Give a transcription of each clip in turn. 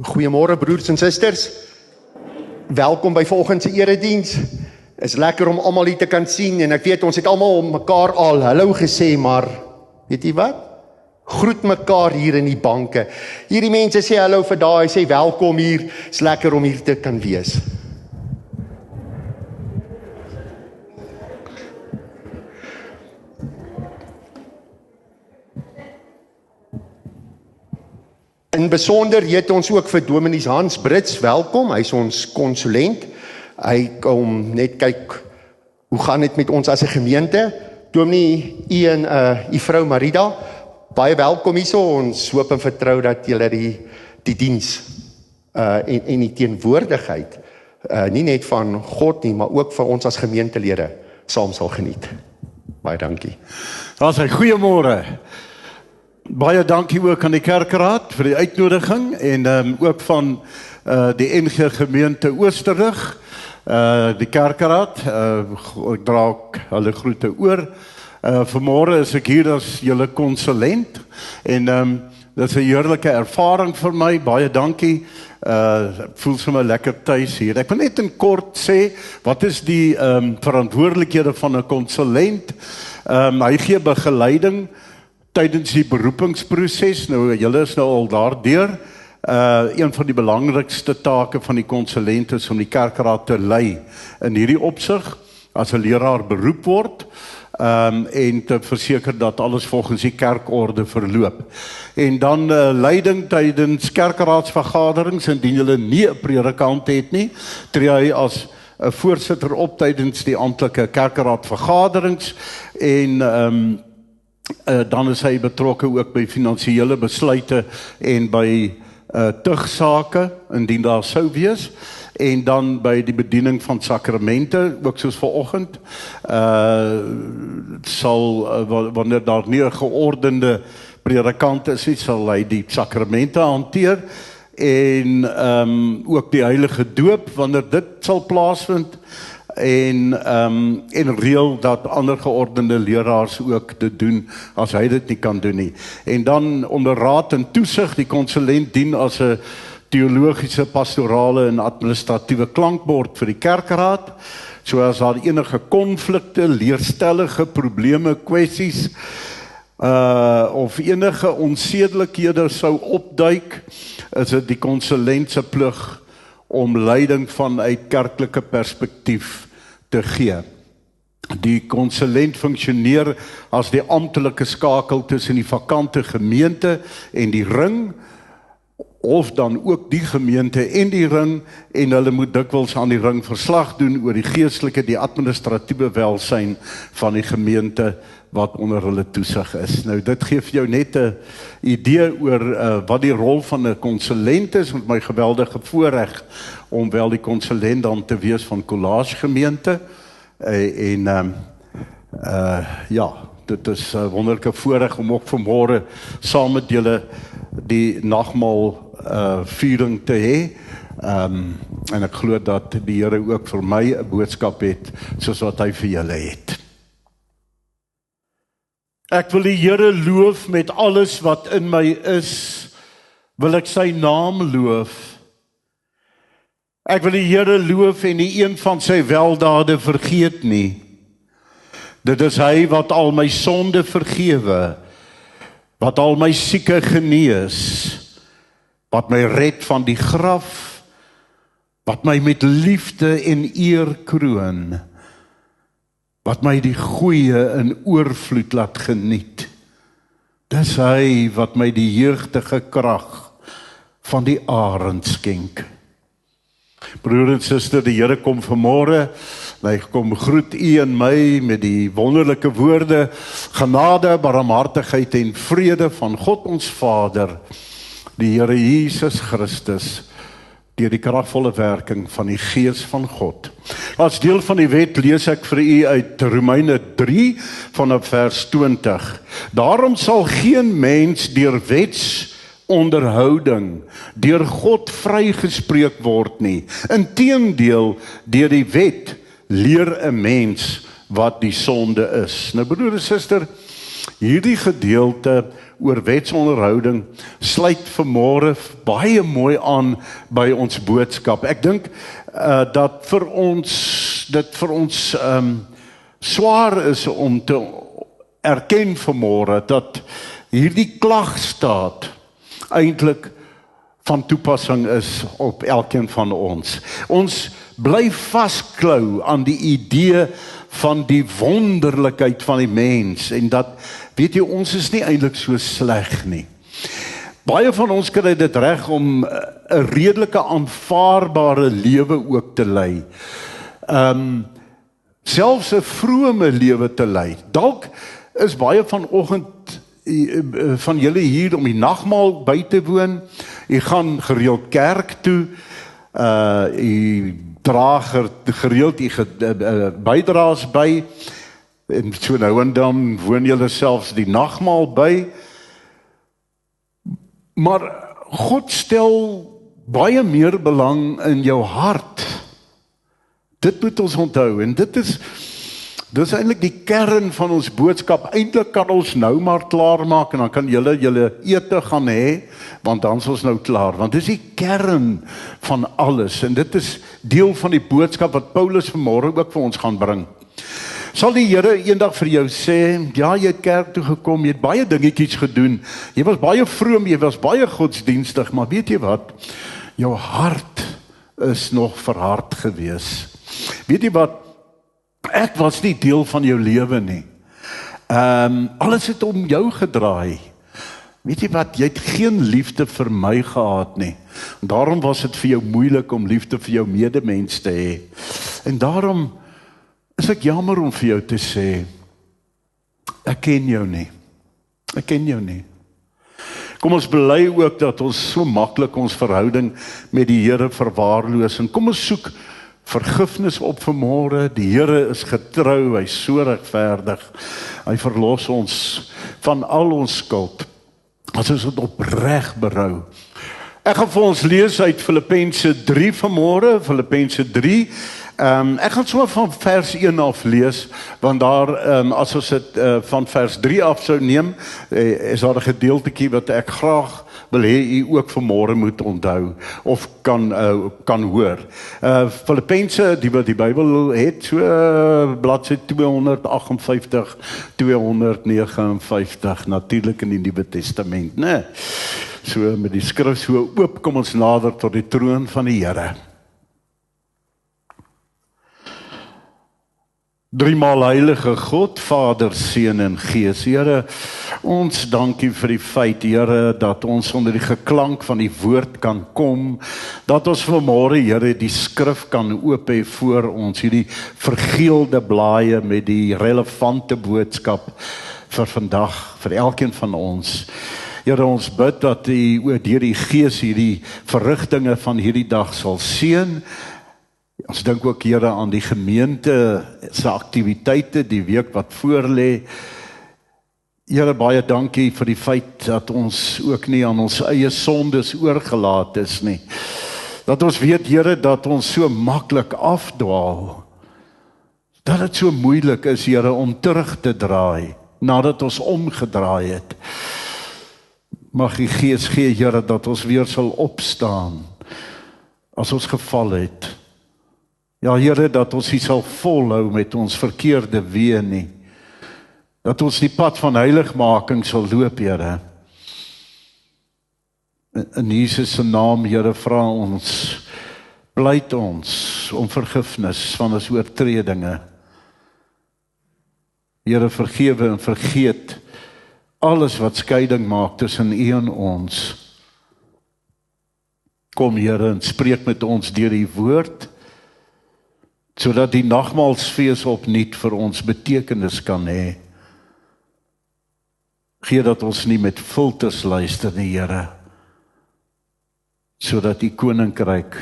Goeiemôre broers en susters. Welkom by vanoggend se erediens. Is lekker om almal hier te kan sien en ek weet ons het almal mekaar al hallo gesê, maar weet jy wat? Groet mekaar hier in die banke. Hierdie mense sê hallo vir daai, sê welkom hier. Is lekker om hier te kan wees. In besonder heet ons ook vir Dominee Hans Brits welkom, hy is ons konsulent. Hy kom net kyk, hoe gaan dit met ons as 'n gemeente? Dominee, u en u vrou Marida, baie welkom hierso, ons hoop en vertrou dat julle die diens en die teenwoordigheid, nie net van God nie, maar ook vir ons as gemeentelede, saam sal geniet. Baie dankie. Daar's 'n goeiemôre. Baie dankie ook aan die Kerkraad vir die uitnodiging en ook van die NG Gemeente Oosterrug, die Kerkraad, ek dra ook hulle groete oor. Vanmôre is ek hier as julle konsulent en dit is 'n heerlike ervaring vir my, baie dankie. Ek voel sommer lekker tuis hier. Ek wil net in kort sê, wat is die verantwoordelikhede van 'n konsulent? Hy gee begeleiding tydens die beroepingsproses. Nou, julle is nou al daardeur. Een van die belangrikste take van die konsulent is om die kerkraad te lei in hierdie opsig, as 'n leraar beroep word, en te verseker dat alles volgens die kerkorde verloop. En dan leiding tydens kerkraadsvergaderings, indien julle nie 'n predikant het nie, tree hy as 'n voorsitter op tydens die amptelike kerkraadvergaderings en dan is hy betrokke ook by finansiële besluite en by tugsake, indien daar sou wees, en dan by die bediening van sakramente, ook soos vanoggend, wanneer daar nie 'n geordende predikant is nie, sal hy die sakramente hanteer, en ook die heilige doop, wanneer dit sal plaasvind, en reël dat ander geordende leraars ook dit doen as hy dit nie kan doen nie. En dan onder raad en toesig, die konsulent dien as 'n teologiese, pastorale en administratiewe klankbord vir die kerkraad. So as daar enige konflikte, leerstellige probleme, kwessies of enige onsedelikhede sou opduik, is dit die konsulent se plig om leiding vanuit kerklike perspektief te gee. Die konsulent funksioneer as die amptelike skakel tussen die vakante gemeente en die ring, of dan ook die gemeente en die ring, en hulle moet dikwels aan die ring verslag doen oor die geestelike, die administratiewe welsyn van die gemeente wat onder hulle toesig is. Nou dit gee vir jou net 'n idee oor wat die rol van 'n konsulent is, met my geweldige voorreg om wel die konsulent dan te wees van Collages gemeente, ja, dit is 'n wonderlike voorreg om ook vanmôre saam met julle die nagmaal viering te hê, en ek glo dat die Here ook vir my 'n boodskap het, soos wat hy vir julle het. Ek wil die Here loof met alles wat in my is, wil ek sy naam loof. Ek wil die Here loof en nie een van sy weldade vergeet nie. Dit is hy wat al my sonde vergewe, wat al my sieke genees, wat my red van die graf, wat my met liefde en eer kroon, wat my die goeie in oorvloed laat geniet. Dis hy wat my die jeugdige krag van die arend skenk. Broer en suster, die Here kom vanmôre, hy kom groet u en my met die wonderlike woorde, genade, barmhartigheid en vrede van God ons Vader, die Here Jesus Christus, deur die kragvolle werking van die Gees van God. As deel van die wet lees ek vir u uit Romeine 3 vanaf vers 20. Daarom sal geen mens deur wetsonderhouding deur God vrygespreek word nie. Inteendeel, deur die wet leer 'n mens wat die sonde is. Nou broer en suster, hierdie gedeelte oor wetsonderhouding sluit vanmôre baie mooi aan by ons boodskap. Ek dink dat dit vir ons swaar is om te erken vanmôre dat hierdie klagstaat eintlik van toepassing is op elkeen van ons. Ons bly vasklou aan die idee van die wonderlikheid van die mens en dat, weet jy, ons is nie eintlik so sleg nie. Baie van ons kry dit reg om 'n redelike aanvaarbare lewe ook te lei. Selfs 'n vrome lewe te lei. Dalk is baie vanoggend van julle hier om die nagmaal by te woon. U gaan gereeld kerk toe. U dra gereeld u bydraes by. En so nou en dan woon julle selfs die nagmaal by. Maar God stel baie meer belang in jou hart. Dit moet ons onthou en dit is eintlik die kern van ons boodskap. Eintlik kan ons nou maar klaar maak en dan kan julle ete gaan hê, want dan is ons nou klaar. Want dit is die kern van alles en dit is deel van die boodskap wat Paulus vanmôre ook vir ons gaan bring. Sal die Here eendag vir jou sê, ja, jy het kerk toe gekom, jy het baie dingetjies gedoen, jy was baie vroom, jy was baie godsdienstig, maar weet jy wat? Jou hart is nog verhard gewees. Weet jy wat? Ek was nie deel van jou lewe nie. Alles het om jou gedraai. Weet jy wat? Jy het geen liefde vir my gehad nie. En daarom was dit vir jou moeilik om liefde vir jou medemens te hê. En daarom is ek jammer om vir jou te sê, ek ken jou nie. Ek ken jou nie. Kom ons bely ook dat ons so maklik ons verhouding met die Here verwaarloos en kom ons soek vergifnis op vanmôre. Die Here is getrou, hy is so regverdig. Hy verlos ons van al ons skuld. As ons dit opreg berou. Ek gaan vir ons lees uit Filippense 3 vanmôre, Filippense 3. Ek gaan sommer van vers 1 af lees, want daar, as ons dit van vers 3 af sou neem, is daar 'n gedeeltjie wat ek graag wil hê u ook vanmôre moet onthou, of kan hoor. Filippense, die wat die Bybel het, so bladsy 258, 259, natuurlik in die Nuwe Testament, né? So met die skrif so oop, kom ons nader tot die troon van die Here. Driemaal heilige God, Vader, Seun en Gees. Here, ons dankie vir die feit, Here, dat ons onder die geklank van die woord kan kom, dat ons vanmôre, Here, die skrif kan oop hê voor ons, hierdie vergeelde blaaie met die relevante boodskap vir vandag, vir elkeen van ons. Here, ons bid dat U deur die Gees hierdie verrigtinge van hierdie dag sal seën. Ons dink ook, Here, aan die gemeente se aktiwiteite die week wat voorlê. Here, baie dankie vir die feit dat ons ook nie aan ons eie sondes oorgelaat is nie. Dat ons weet, Here, dat ons so maklik afdwaal. Dat dit so moeilik is, Here, om terug te draai nadat ons omgedraai het. Mag die Gees gee, Here, dat ons weer sal opstaan as ons geval het. Ja, Here, dat ons nie sal volhou met ons verkeerde weë nie. Dat ons die pad van heiligmaking sal loop, Here. In Jesus se naam, Here, vra ons, pleit ons om vergifnis van ons oortredinge. Here, vergewe en vergeet alles wat skeiding maak tussen U en ons. Kom, Here, en spreek met ons deur die woord, sodat die nagmaalsfees opnuut vir ons betekenis kan hê. Gee dat ons nie met filters luister nie, Here, sodat die koninkryk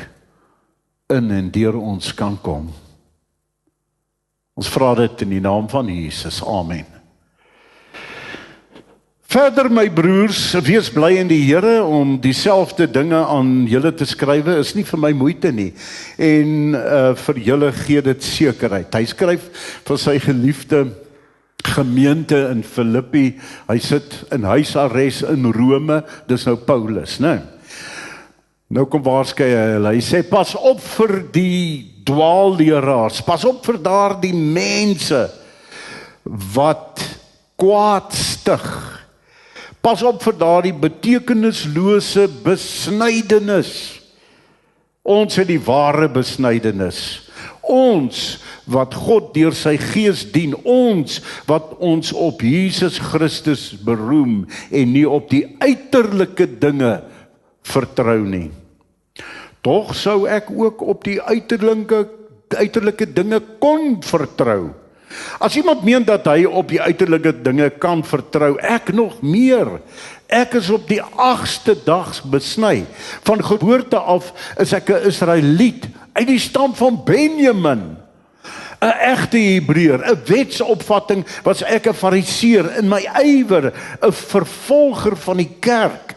in en deur ons kan kom. Ons vra dit in die naam van Jesus. Amen. Verder, my broers, wees bly in die Here. Om dieselfde dinge aan julle te skrywe is nie vir my moeite nie. En vir julle gee dit sekerheid. Hy skryf vir sy geliefde gemeente in Filippi, hy sit in huisarrest in Rome, dis nou Paulus, né? Nou kom waarskei hy sê, pas op vir die dwaalleraars, pas op vir daardie mense, wat kwaad stig, pas op vir daardie betekenislose besnydenis. Ons het die ware besnydenis. Ons wat God deur sy gees dien, ons wat ons op Jesus Christus beroem en nie op die uiterlike dinge vertrou nie. Tog sou ek ook op die uiterlike dinge kon vertrou. As iemand meen dat hy op die uiterlike dinge kan vertrou, ek nog meer. Ek is op die 8ste dag besny. Van geboorte af is ek 'n Israeliet uit die stam van Benjamin. 'n Egte Hebreër, 'n wetsopvatting was ek 'n fariseer in my ywer, 'n vervolger van die kerk.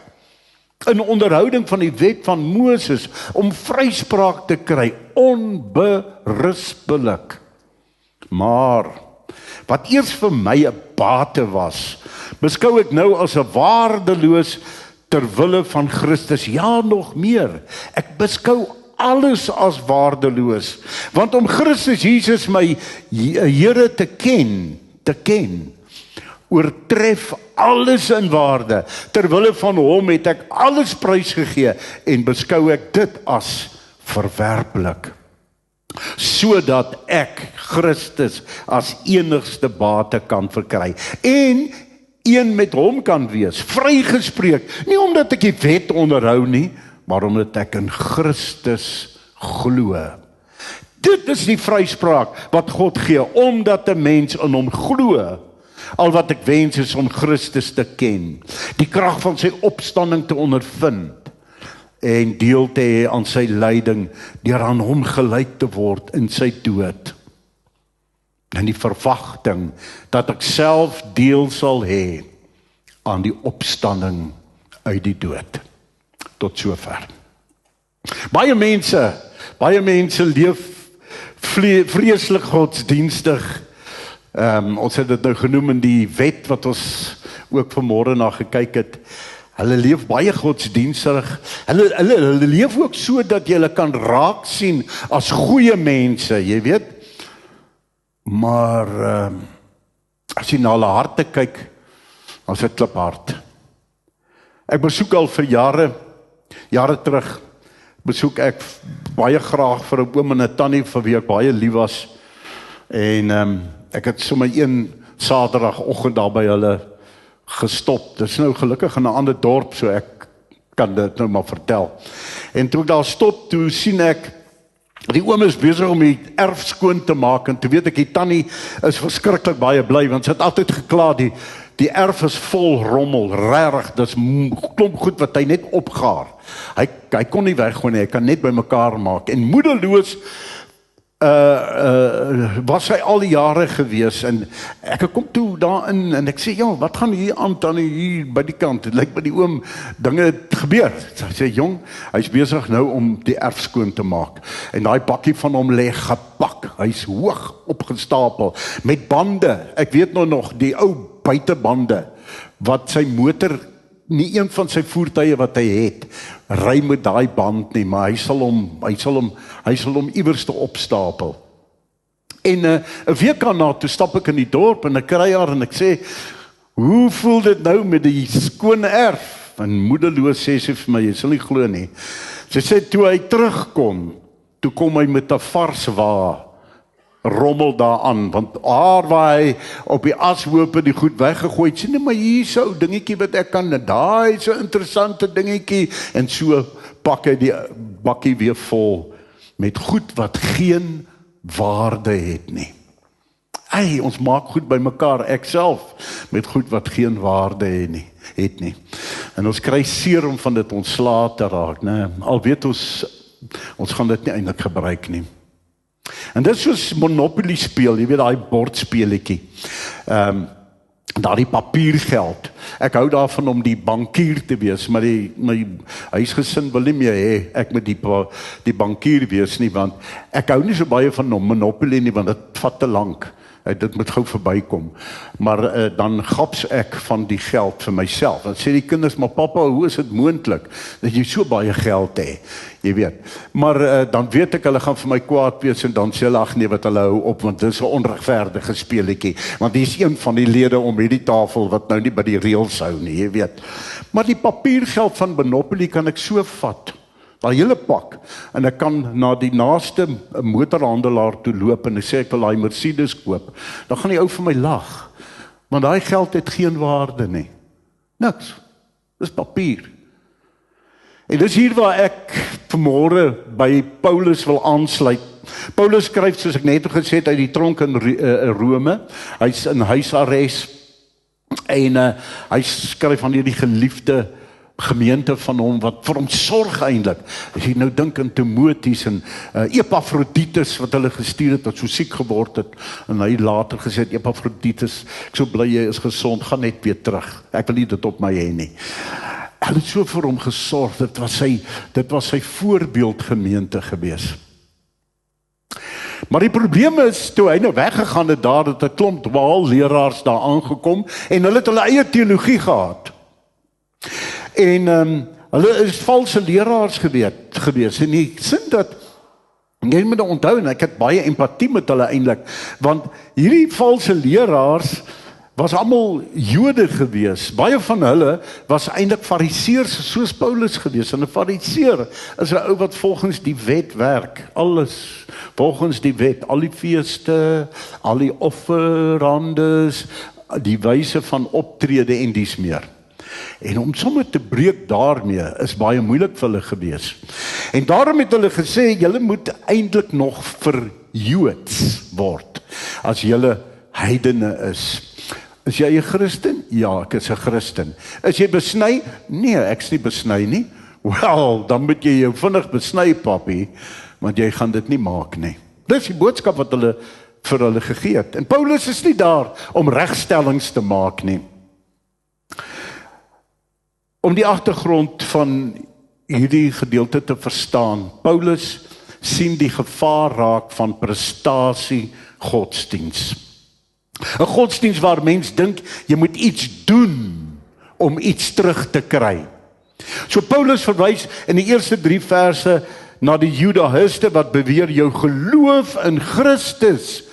In onderhouding van die wet van Moses om vryspraak te kry, onberispelik. Maar wat eers vir my 'n bate was, beskou ek nou as 'n waardeloos ter wille van Christus. Ja, nog meer. Ek beskou alles as waardeloos, want om Christus Jesus my Here te ken, oortref alles in waarde. Ter wille van hom het ek alles prysgegee en beskou ek dit as verwerplik, sodat ek Christus as enigste bate kan verkry en een met hom kan wees, vrygespreek, nie omdat ek die wet onderhou nie, maar omdat ek in Christus glo. Dit is die vryspraak wat God gee, omdat 'n mens in hom glo. Al wat ek wens is om Christus te ken, die krag van sy opstanding te ondervind en deel te hê aan sy lyding, deur aan hom gelyk te word in sy dood. En die verwagting dat ek self deel sal hê aan die opstanding uit die dood. Tot sover. Baie mense leef vreeslik godsdienstig. Ons het dit nou genoem in die wet wat ons ook vanmôre na gekyk het. Hulle leef baie godsdienstig. Hulle leef ook so dat jy hulle kan raak sien as goeie mense, jy weet. Maar as jy na hulle harte kyk, dan is dit kliphard. Ek besoek al vir jare terug, besoek ek baie graag vir 'n oom en 'n tannie vir wie ek baie lief was. En ek het sommer een Saterdagoggend daar by hulle gestop. Dit is nou gelukkig in 'n ander dorp, so ek kan dit nou maar vertel. En toe ek daar stop, toe sien ek die oom is besig om die erf skoon te maak, en toe weet ek die tannie is verskriklik baie bly, want sy het altyd gekla, die erf is vol rommel, regtig, dis klomp goed wat hy net opgaar. Hy kon nie weggooi nie, hy kan net bymekaar maak, en moedeloos was hy al die jare gewees, en ek kom toe daarin, en ek sê, ja, wat gaan hier aan, tannie, hier by die kant, het lyk by die oom, dinge het gebeur. Hy sê, jong, hy's besig nou om die erf skoon te maak, en daai bakkie van hom lê gepak, hy's hoog opgestapel, met bande, ek weet nog, die ou buitebande, wat sy motor, nie een van sy voertuie wat hy het, ry met daai band nie, maar hy sal hom iewers te opstapel. En 'n week daarna, toe stap ek in die dorp, en ek kry haar, en ek sê, hoe voel dit nou met die skone erf? En moedeloos sê sy vir my, jy sal nie glo nie. Sy sê, toe hy terugkom, toe kom hy met 'n vars wa, rommel daaraan, want waar hy op die ashope die goed weggegooi het, sê nee, maar hier so dingetjie wat ek kan, daai so interessante dingetjie, en so pak hy die bakkie weer vol, met goed wat geen waarde het nie. Ons maak goed by mekaar, ek self, met goed wat geen waarde het nie. En ons kry seer om van dit ontslae te raak, né? Al weet ons gaan dit nie eintlik gebruik nie. En dit is soos Monopoly speel, jy weet daai bordspeletjie. Daardie papiergeld. Ek hou daarvan om die bankier te wees, maar my huisgesin wil nie meer hê ek moet die bankier wees nie, want ek hou nie so baie van Monopoly nie, want dit vat te lank. Dit moet gou verbykom. Maar dan gaps ek van die geld vir myself. Dan sê die kinders, maar pappa, hoe is dit moontlik dat jy so baie geld het? Jy weet. Maar dan weet ek, hulle gaan vir my kwaad wees en dan sê hulle, ag nee, wat hulle hou op, want dit is 'n onregverdige speletjie. Want die is een van die lede om hierdie tafel wat nou nie by die reëls hou nie, jy weet. Maar die papiergeld van Monopoly kan ek so vat. Daai hele pak, en ek kan na die naaste motorhandelaar toe loop en ek sê ek wil daai Mercedes koop, dan gaan die ou vir my lag, want daai geld het geen waarde nie. Niks. Dis papier. En dis hier waar ek vanmôre by Paulus wil aansluit. Paulus skryf, soos ek net gesê het, uit die tronk in Rome. Hy's in huisarrest en hy skryf aan hierdie geliefde gemeente van hom, wat vir hom sorg eintlik. As jy nou dink aan Timoteus en Epaphroditus wat hulle gestuur het, wat so siek geword het, en hy later gesê het, Epaphroditus, ek so bly jy is gesond, gaan net weer terug. Ek wil nie dit op my hê nie. Hulle het so vir hom gesorg, dit was sy voorbeeldgemeente gewees. Maar die probleem is, toe hy nou weggegaan het daar, het 'n klomp dwaalleraars daar aangekom, en hulle het hulle eie teologie gehad. En hulle is valse leraars gewees, en die sin dat, jy moet onthou, en ek het baie empatie met hulle eintlik, want hierdie valse leraars was almal Jode gewees. Baie van hulle was eintlik fariseërs soos Paulus gewees. En 'n fariseer is 'n ou wat volgens die wet werk. Alles volgens die wet, al die feeste, al die offerandes, die wyse van optrede en dies meer. En om sommer te breek daarmee is baie moeilik vir hulle gewees. En daarom het hulle gesê, julle moet eintlik nog verjoods word as julle heidene is. Is jy 'n Christen? Ja, ek is 'n Christen. Is jy besny? Nee, ek's nie besny nie. Wel, dan moet jy jou vinnig besny, papi, want jy gaan dit nie maak nie. Dis die boodskap wat hulle vir hulle gegee het. En Paulus is nie daar om regstellings te maak nie. Om die agtergrond van hierdie gedeelte te verstaan, Paulus sien die gevaar raak van prestasie godsdiens. 'n Godsdiens waar mens dink jy moet iets doen om iets terug te kry. So Paulus verwys in die eerste 3 verse na die Judaïste wat beweer jou geloof in Christus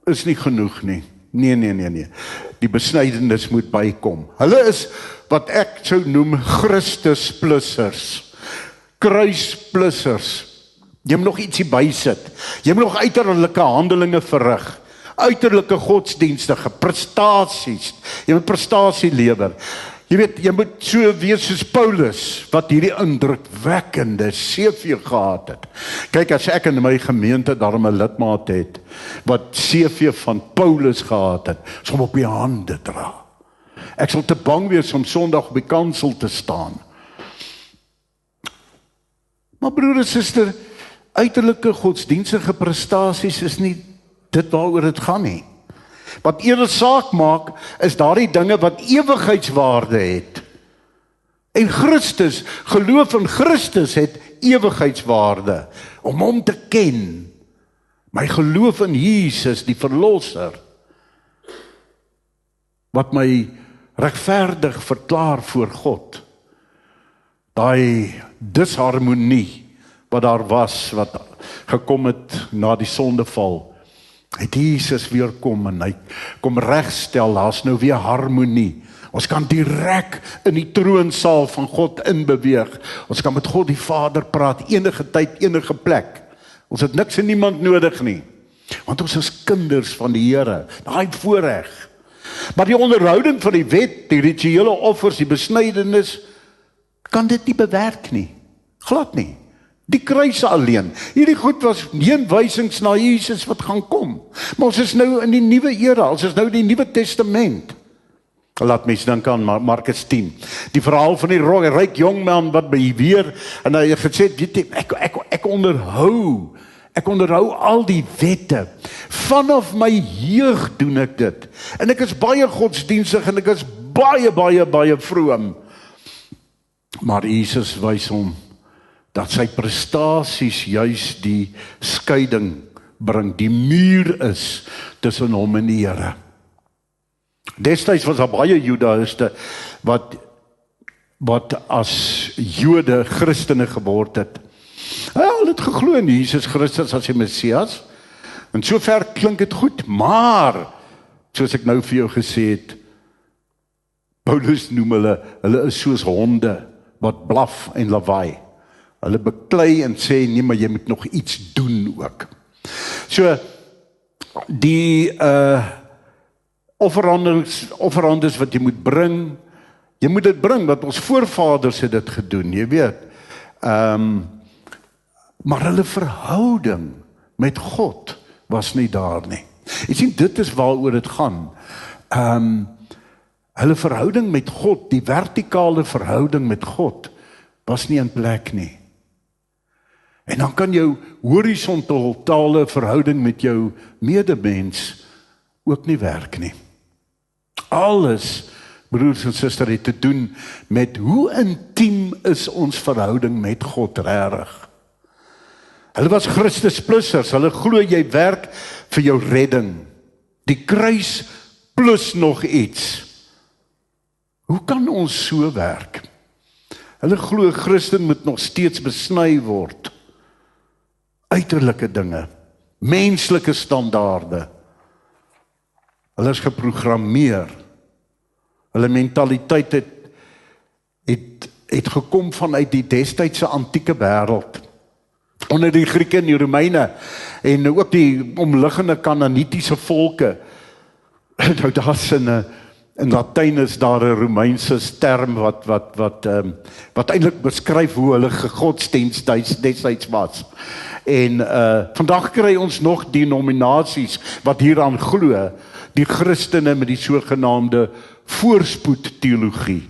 is nie genoeg nie. Nee. Die besnydenis moet bykom. Hulle is wat ek sou noem Christusplussers, kruisplussers. Jy moet nog ietsie bysit. Jy moet nog uiterlike handelinge verrig. Uiterlike godsdienstige prestasies. Jy moet prestasie lewer. Jy weet, jy moet so wees soos Paulus wat hierdie indrukwekkende CV gehad het. Kyk, as ek in my gemeente daarom 'n lidmaat het wat CV van Paulus gehad het, sal op die hande dra. Ek sal te bang wees om Sondag op die kansel te staan. Maar broer en suster, uiterlike godsdienstige prestasies is nie dit waaroor dit gaan nie. Wat eerder saak maak, is daardie dinge wat ewigheidswaarde het. En Christus, geloof in Christus het ewigheidswaarde, om hom te ken. My geloof in Jesus, die verlosser, wat my regverdig verklaar voor God. Daai disharmonie wat daar was, wat gekom het na die sondeval, het Jesus weer kom en hy kom regstel, daar's nou weer harmonie. Ons kan direk in die troonsaal van God inbeweeg. Ons kan met God die Vader praat, enige tyd, enige plek. Ons het niks en niemand nodig nie. Want ons is kinders van die Here, daai voorreg. Maar die onderhouding van die wet, die rituele offers, die besnydenis, kan dit nie bewerk nie. Glad nie. Die kruise alleen. Hierdie goed was heenwysings na Jesus wat gaan kom. Maar ons is nou in die nuwe era, ons is nou in die Nuwe Testament. Laat mens dink aan Markus 10. Die verhaal van die ryk jongman wat beweer en hy het gesê, weet jy, ek onderhou al die wette. Vanaf my jeug doen ek dit. En ek is baie godsdienstig en ek is baie vroom. Maar Jesus wys hom dat sy prestasies juis die skeiding bring, die muur is tussen hom en die Here. Destyds was daar baie Judaïste wat as Jode Christene geword het. Hulle het geglo in Jesus Christus as die Messias. En sover klink dit goed, maar soos ek nou vir jou gesê het, Paulus noem hulle is soos honde wat blaf en lawaai. Hulle beklei en sê nee, maar jy moet nog iets doen ook. So die offerandes wat jy moet bring, jy moet dit bring, want ons voorvaders het dit gedoen, jy weet. Maar hulle verhouding met God was nie daar nie. Jy sien, dit is waaroor dit gaan. Hulle verhouding met God, die vertikale verhouding met God, was nie in plek nie. En dan kan jou horisontale verhouding met jou medemens ook nie werk nie. Alles, broers en susters, het te doen met hoe intiem is ons verhouding met God regtig. Hulle was Christus-plussers, hulle glo jy werk vir jou redding. Die kruis plus nog iets. Hoe kan ons so werk? Hulle glo Christen moet nog steeds besny word. Uiterlike dinge, menslike standaarde. Hulle is geprogrammeer. Hulle mentaliteit het gekom vanuit die destydse antieke wêreld. Onder die Grieke en die Romeine en ook die omliggende Kanaanitiese volke. Nou daar's in Latyn is daar 'n Romeinse term wat eintlik beskryf hoe hulle godsdienst destyds was. En vandag kry ons nog denominasies wat hieraan glo, die Christene met die sogenaamde voorspoedteologie.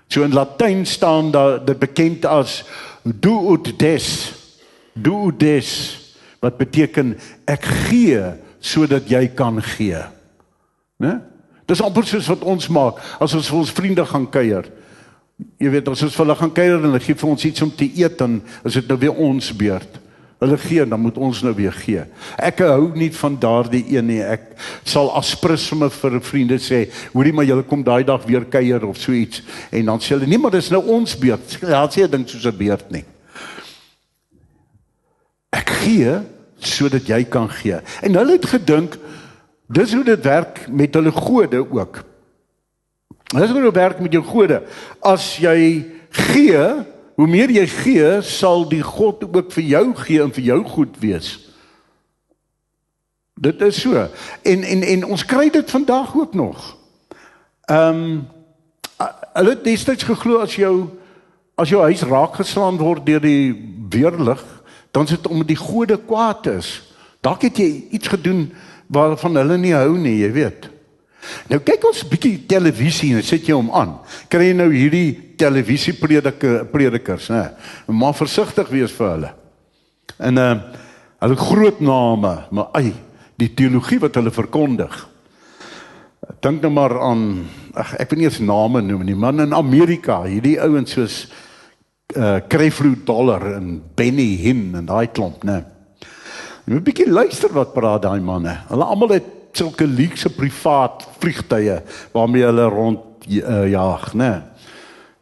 So in Latyn staan daar dit bekend as do ut des, wat beteken ek gee sodat jy kan gee. Né? Dis amper soos wat ons maak as ons vir ons vriende gaan kuier. Jy weet, as ons vir hulle gaan kuier en hulle gee vir ons iets om te eet, dan is dit nou weer ons beurt. Hulle gee, dan moet ons nou weer gee. Ek hou nie van daardie een nie. Ek sal aspris vir my vriende sê, hoorie maar julle kom daai dag weer kuier of so iets. En dan sê hulle, nee, maar dis nou ons beurt. Ja, sê 'n ding soos 'n beurt nie. Ek gee sodat jy kan gee. En hulle het gedink, dis hoe dit werk met hulle gode ook. Dis hoe dit werk met jou gode. As jy gee, hoe meer jy gee, sal die God ook vir jou gee en vir jou goed wees. Dit is so. En ons kry dit vandag ook nog. Hulle het destyds geglo as jou huis raak geslaan word deur die weerlig, dan is dit omdat die gode kwaad is. Dalk het jy iets gedoen waarvan hulle nie hou nie, jy weet. Nou kyk ons 'n bietjie televisie en sit jy hom aan. Kry jy nou hierdie televisiepredikers, né? Maar versigtig wees vir hulle. En hulle groot name, maar die teologie wat hulle verkondig. Dink nou maar aan, ek wil nie eens name noem nie, maar in Amerika, hierdie ouens soos Creflo Dollar en Benny Hinn en daai klomp, né? Jy moet 'n bietjie luister wat praat daai manne. Hulle almal het sulke luukse privaat vliegtuie waarmee hulle rond jaag, né?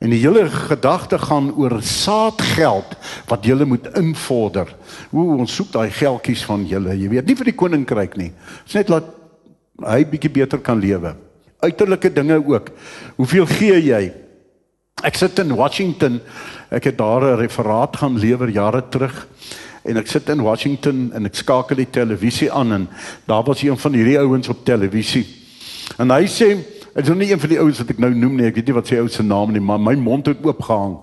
En die hele gedagte gaan oor saadgeld wat julle moet invorder. Ons soek daai geldjies van julle, jy weet, nie vir die koninkryk nie. Dit is net laat hy bietjie beter kan lewe. Uiterlike dinge ook. Hoeveel gee jy? Ek sit in Washington, ek het daar 'n referaat gaan lewer jare terug. En ek sit in Washington en ek skakel die televisie aan en daar was een van hierdie ouens op televisie. En hy sê, dit is nie een van die ouens wat ek nou noem nie, ek weet nie wat sy ou se naam nie, maar my mond het oopgehang.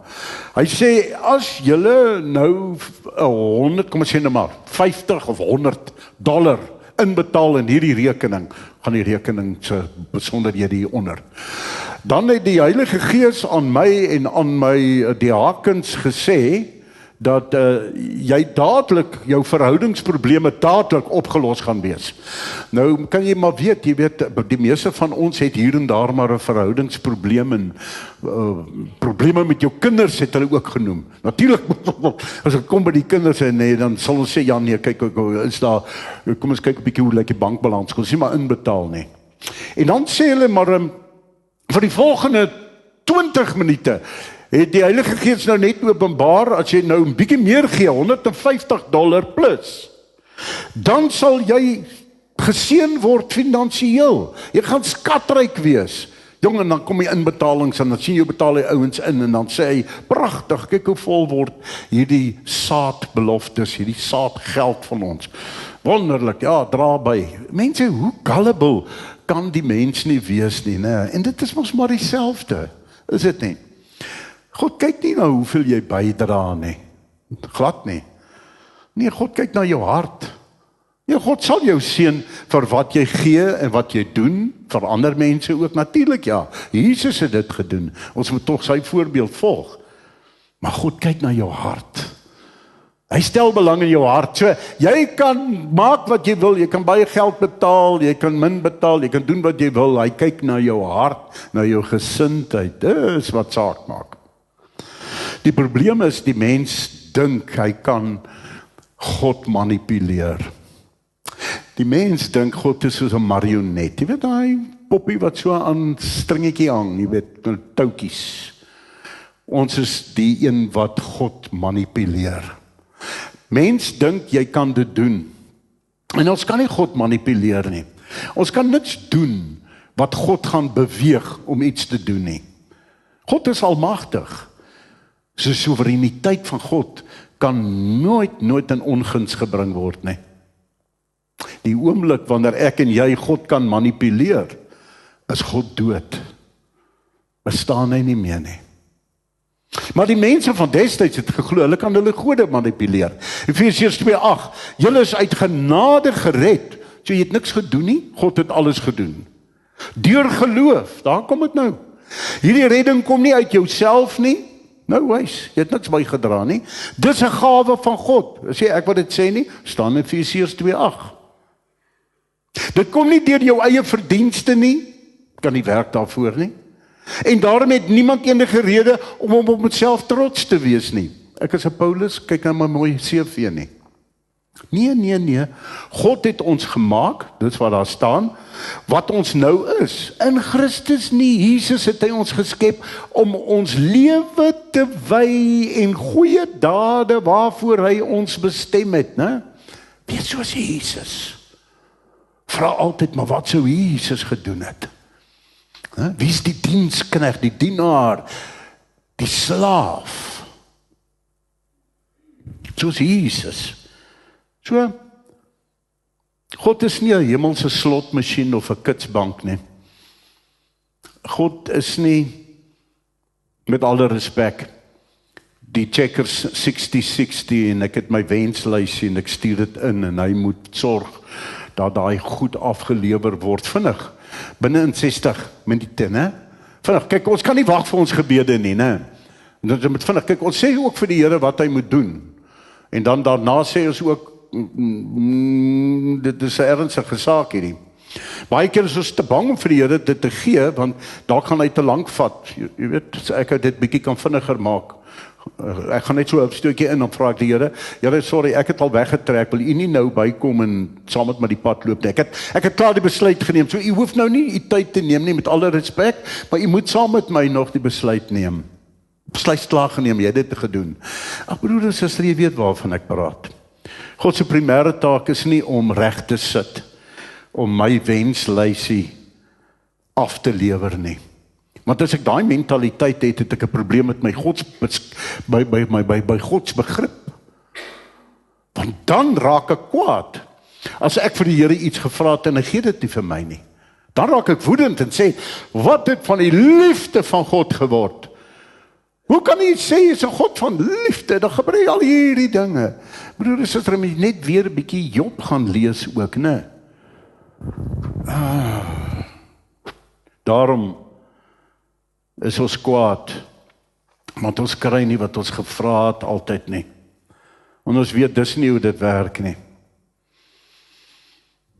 Hy sê, as julle nou 100, kom ons sê nou maar, $50 of $100 inbetaal in hierdie rekening, gaan die rekening se besonderhede hieronder. Dan het die Heilige Gees aan my en aan my diakens gesê, dat jy dadelik, jou verhoudingsprobleme dadelik opgelos gaan wees. Nou kan jy maar weet, die meeste van ons het hier en daar maar 'n verhoudingsprobleem en probleme met jou kinders het hulle ook genoem. Natuurlik, as ek kom by die kinders en nee, dan sal ons sê, ja nee, kyk, is daar, kom ons kyk 'n bietjie hoe lyk die bankbalans, ons nie maar inbetaal nie. En dan sê hulle maar, vir die volgende 20 minute, het die Heilige Gees nou net openbaar, as jy nou 'n bietjie meer gee, $150 plus, dan sal jy geseën word finansiëel. Jy gaan skatryk wees. Jong, en dan kom die inbetalings en dan sien jy betaal die ouens in en dan sê hy, pragtig, kyk hoe vol word hierdie saadbeloftes, hierdie saadgeld van ons. Wonderlik, ja, dra by. Mense, hoe gullible kan die mens nie wees nie, né? En dit is mos maar dieselfde, is dit nie? God kyk nie na hoeveel jy bydra nie. Glad nie. Nee, God kyk na jou hart. Nee, God sal jou seën vir wat jy gee en wat jy doen, vir ander mense ook natuurlik, ja. Jesus het dit gedoen. Ons moet tog sy voorbeeld volg. Maar God kyk na jou hart. Hy stel belang in jou hart. So, jy kan maak wat jy wil, jy kan baie geld betaal, jy kan min betaal, jy kan doen wat jy wil. Hy kyk na jou hart, na jou gesindheid. Dis wat saak maak. Die probleem is, die mens dink hy kan God manipuleer. Die mens dink God is soos 'n marionet. Jy weet daai poppie wat so aan stringetjie hang, jy weet, met touwtjies. Ons is die een wat God manipuleer. Mens dink jy kan dit doen. En ons kan nie God manipuleer nie. Ons kan niks doen wat God gaan beweeg om iets te doen nie. God is almagtig. So soewereiniteit van God kan nooit in onguns gebring word nie. Die oomblik wanneer ek en jy God kan manipuleer, is God dood. Bestaan hy nie meer nie. Maar die mense van destyds het geglo, hulle kan hulle gode manipuleer. Efesiërs 2:8, julle is uit genade gered, so jy het niks gedoen nie, God het alles gedoen. Deur geloof, daar kom dit nou. Hierdie redding kom nie uit jouself nie, nou wys, jy het niks bygedra nie. Dis 'n gawe van God. Sê ek wat dit sê nie, staan in Efesiërs 2:8. Dit kom nie deur jou eie verdienste nie, kan nie werk daarvoor nie. En daarom het niemand enige rede om op homself trots te wees nie. Ek is 'n Paulus, kyk na my mooi CV nie. Nee. God het ons gemaak, dis wat daar staan, wat ons nou is. In Christus nie, Jesus het hy ons geskep om ons lewe te wy en goeie dade waarvoor hy ons bestem het, né? Wees soos Jesus. Vra altyd, maar wat sou Jesus gedoen het? Wie is die diensknegt, die dienaar, die slaaf? Soos Jesus. So, God is nie 'n hemelse slotmasjien of 'n kitsbank nie. God is nie, met alle respek, die Checkers 60-60 en ek het my wenslysie en ek stuur dit in en hy moet sorg dat daai goed afgelewer word vinnig. Binne in 60 minute, né? Vinnig, kyk, ons kan nie wag vir ons gebede nie, né? Dit moet vinnig, kyk, ons sê ook vir die Here wat hy moet doen. En dan daarna sê ons ook, dit is 'n ernstige saak hierdie. Baie keer is ons te bang om vir die Here dit te gee, want daar gaan hy te lank vat. Jy weet, ek het dit bietjie kan vinniger maak. Ek gaan net so 'n stukkie in, dan vra ek die Here, Here, sorry, ek het al weggetrek, wil u nie nou bykom en saam met my die pad loop nie. Ek het klaar die besluit geneem, so u hoef nou nie u tyd te neem nie, met alle respek, maar u moet saam met my nog die besluit neem. Besluit klaar geneem, jy het dit gedoen. Ag broeder, suster, jy weet waarvan ek praat. God se primêre taak is nie om reg te sit, om my wenslysie af te lewer nie. Want as ek daai mentaliteit het, het ek 'n probleem met my by Gods begrip. Want dan raak ek kwaad. As ek vir die Here iets gevra het en hy gee dit nie vir my nie, dan raak ek woedend en sê, wat het van die liefde van God geword? Hoe kan jy sê jy is 'n God van liefde? Dan gebeur al hierdie dinge. Broer, is dit net weer 'n bietjie Job gaan lees ook, né? Daarom is ons kwaad, want ons kry nie wat ons gevra het altyd nie. En ons weet dis nie hoe dit werk nie.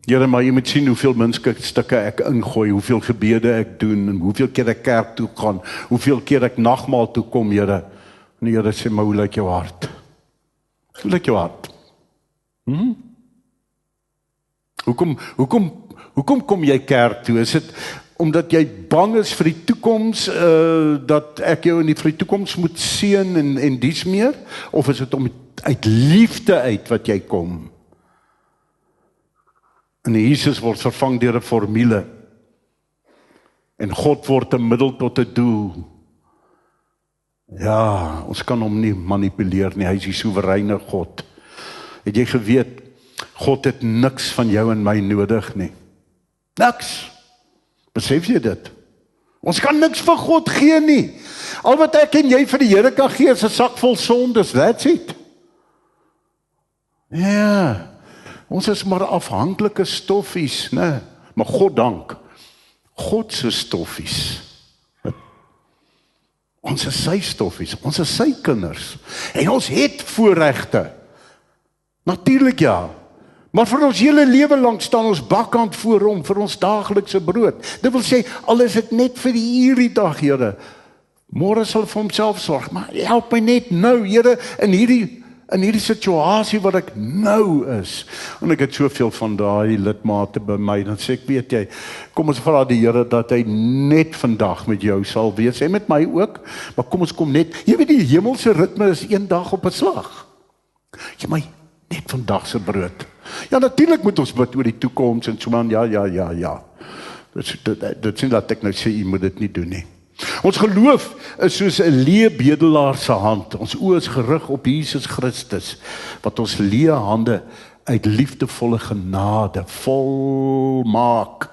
Here, maar jy moet sien hoeveel stukke ek ingooi, hoeveel gebede ek doen, en hoeveel keer ek kerk toe gaan, hoeveel keer ek nagmaal toe kom, Here. En die Here sê, maar hoe lyk jou hart? Hoe lyk jou hart? Hoekom kom jy kerk toe? Is dit omdat jy bang is vir die toekoms, dat ek jou vir die toekoms moet seën en dies meer? Of is dit om uit liefde uit wat jy kom? En Jesus word vervang deur 'n formule. En God word 'n middel tot 'n doel. Ja, ons kan hom nie manipuleer nie, hy is die soewereine God. Het jy geweet, God het niks van jou en my nodig nie. Niks. Besef jy dit? Ons kan niks vir God gee nie. Al wat ek en jy vir die Here kan gee is 'n sak vol sondes, that's it. Ja, ons is maar afhanklike stoffies, né? Maar God dank, God se stoffies. Ons is sy stoffies, ons is sy kinders. En ons het voorregte. Natuurlik ja. Maar vir ons hele lewe lank staan ons bakkant voor hom vir ons daaglikse brood. Dit wil sê, al is dit net vir hierdie dag, Here. Môre sal vir homself sorg, maar help my net nou, Here, in hierdie situasie wat ek nou is. En ek het soveel van daai lidmate by my, dan sê ek, weet jy, kom ons vra die Here dat hy net vandag met jou sal wees, en met my ook, maar kom ons kom net, jy weet die hemelse ritme is een dag op 'n slag. Jy my net vandag se brood. Ja, natuurlik moet ons bid oor die toekoms en so man, ja. Dit sien dat ek nou sê, jy moet dit nie doen nie. Ons geloof is soos 'n leë bedelaar se hand. Ons oë is gerig op Jesus Christus, wat ons leë hande uit liefdevolle genade volmaak.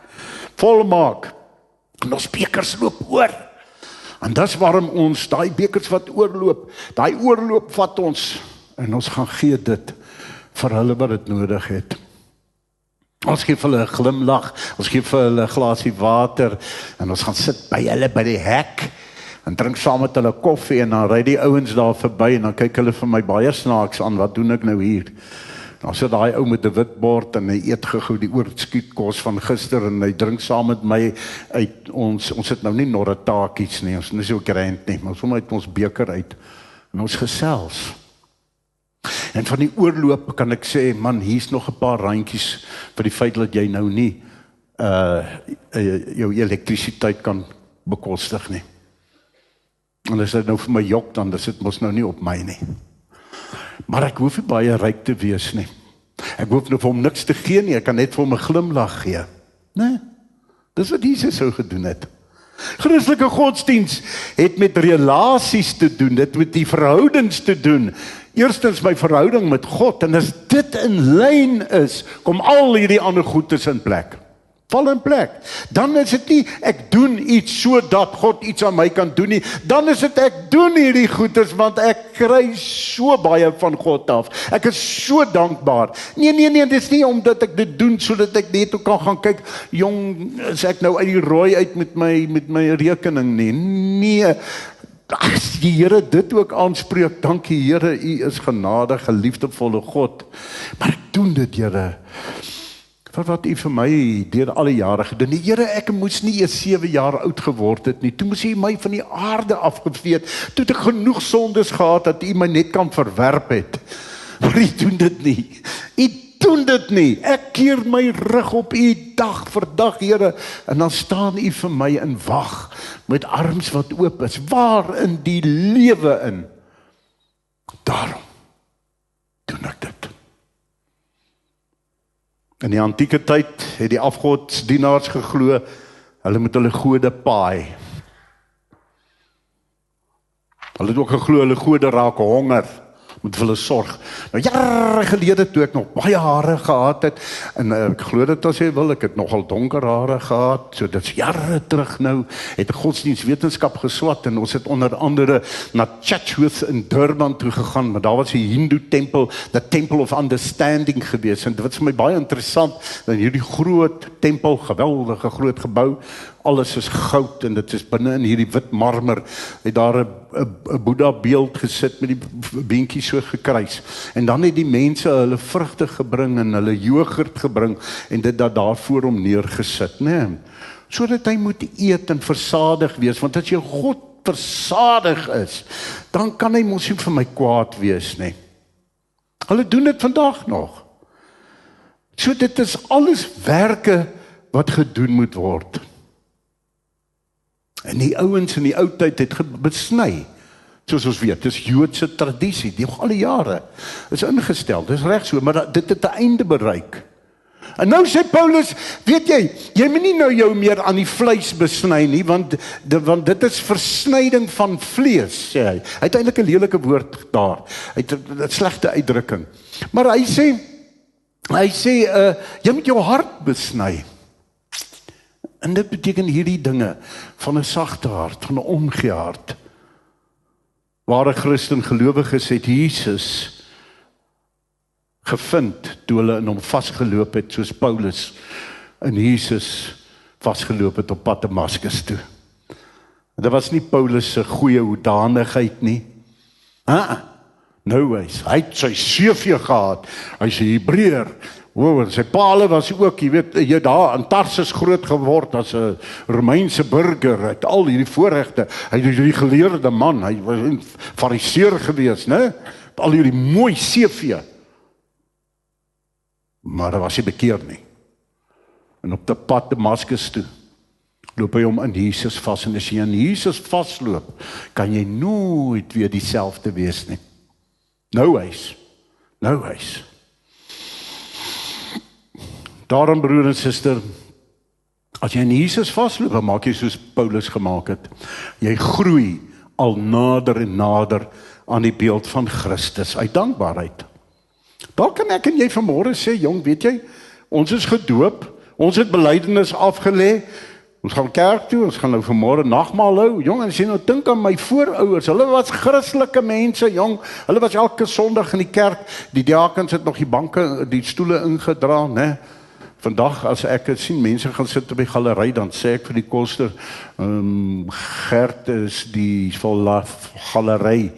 En ons bekers loop oor. En dis waarom ons daai bekers wat oorloop, daai oorloop vat ons en ons gaan gee dit vir hulle wat dit nodig het. Ons gee vir hulle 'n glimlag, ons gee vir hulle 'n glasie water, en ons gaan sit by hulle by die hek, en drink saam met hulle koffie, en dan ry die ouens daar verby, en dan kyk hulle vir my baie snaaks aan, wat doen ek nou hier? Dan sit daai ou met 'n wit bord, en hy eet gou die oorskietkos van gister, en hy drink saam met my uit ons het nou nie norretakies nie, ons is nie so grand nie, maar sommer uit ons beker uit, en ons gesels. En van die oorloop kan ek sê, man, hier's nog 'n paar randjies vir die feit dat jy nou nie jou elektrisiteit kan bekostig nie. En as dit nou vir my jok, dan is dit mos nou nie op my nie. Maar ek hoef nie baie ryk te wees nie. Ek hoef nou vir hom niks te gee nie, ek kan net vir hom 'n glimlag gee. Nee, dis wat Jesus sou gedoen het. Christelike godsdiens het met relasies te doen, dit met die verhoudings te doen. Eerstens my verhouding met God, en as dit in lyn is, kom al hierdie ander goedes in plek. Val in plek. Dan is dit nie, ek doen iets sodat God iets aan my kan doen nie. Dan is dit, ek doen hierdie goedes, want ek kry so baie van God af. Ek is so dankbaar. Nee, dit is nie omdat ek dit doen, sodat ek net ook kan gaan kyk, jong, is ek nou uit die rooi uit met my rekening nie. Nee, as die Here dit ook aanspreek, dankie Here, U is genadige, liefdevolle God. Maar ek doen dit, Here, vir wat U vir my deur al die jare gedoen. Die Here, ek moes nie eers 7 jaar oud geword het nie. Toe moes U my van die aarde afgeveet. Toe het ek genoeg sondes gehad dat U my net kan verwerp het. Maar U doen dit nie. U doen dit nie. Ek keer my rug op U dag vir dag, Here, en dan staan U vir my in wag met arms wat oop is. Waar in die lewe in? Daarom doen ek dit. In die antieke tyd het die afgodsdienaars geglo, hulle moet hulle gode paai. Hulle het ook geglo, hulle gode raak honger, moet vir hulle sorg. Nou jare gelede toe ek nog baie hare gehad het, en ek glo dit as jy wil, ek het nogal donker hare gehad, so dit is jare terug nou, het ek godsdienstwetenskap geswat, en ons het onder andere na Chatsworth in Durban toe gegaan, maar daar was die Hindu tempel, the Temple of Understanding gewees, en dit was vir my baie interessant, dan hierdie groot tempel, geweldige groot gebou, alles is goud en dit is binne in hierdie wit marmer. Het daar 'n Boeddha beeld gesit met die beentjie so gekruis. En dan het die mense hulle vrugte gebring en hulle yoghurt gebring en dit daar voor hom neergesit, né? Sodat hy moet eet en versadig wees, want as jou God versadig is, dan kan hy mos nie vir my kwaad wees nie. Hulle doen dit vandag nog. So dit is alles werke wat gedoen moet word. En die ouens in die ou tyd het besny, soos ons weet, dis Joodse tradisie, die al die jare is ingestel, dis reg so, maar dit het 'n einde bereik. En nou sê Paulus, weet jy moet nie nou jou meer aan die vleis besny nie, want dit is versnyding van vlees, sê hy. Hy het eintlik 'n lelike woord daar, hy het 'n slegte uitdrukking. Maar hy sê, jy moet jou hart besny. En dit beteken hierdie dinge, van 'n sagte hart, van 'n omgee hart. Ware Christen gelowiges het Jesus gevind, toe hulle in hom vasgeloop het, soos Paulus in Jesus vasgeloop het op pad Damaskus toe. Dit was nie Paulus se goeie hoedanigheid nie. Nou hy het sy CV gehad, hy's 'n Hebreër. Wow, sy paal was ook, jy weet, jy daar in Tarsus groot geword as 'n Romeinse burger, hy het al hierdie voorregte, hy het hierdie geleerde man, hy was 'n fariseer gewees, né? Al hierdie mooi CV. Maar hy was nie bekeer nie. En op die pad Damaskus toe, loop hy om in Jesus vas, en as jy in Jesus vasloop, kan jy nooit weer dieselfde wees nie. Nou hy's. Daarom broer en suster, as jy in Jesus vasloop, dan maak jy soos Paulus gemaak het. Jy groei al nader en nader aan die beeld van Christus, uit dankbaarheid. Daar kan ek en jy vanmôre sê, jong, weet jy, ons is gedoop, ons het belydenis afgelê, ons gaan kerk toe, ons gaan nou vanmôre nagmaal hou, jong, en as jy nou dink aan my voorouers, hulle was Christelike mense, jong, hulle was elke Sondag in die kerk, die diakens het nog die banke, die stoele ingedra, né? Vandag, as ek sien, mense gaan sit op die galery, dan sê ek vir die koster, Gert is die galery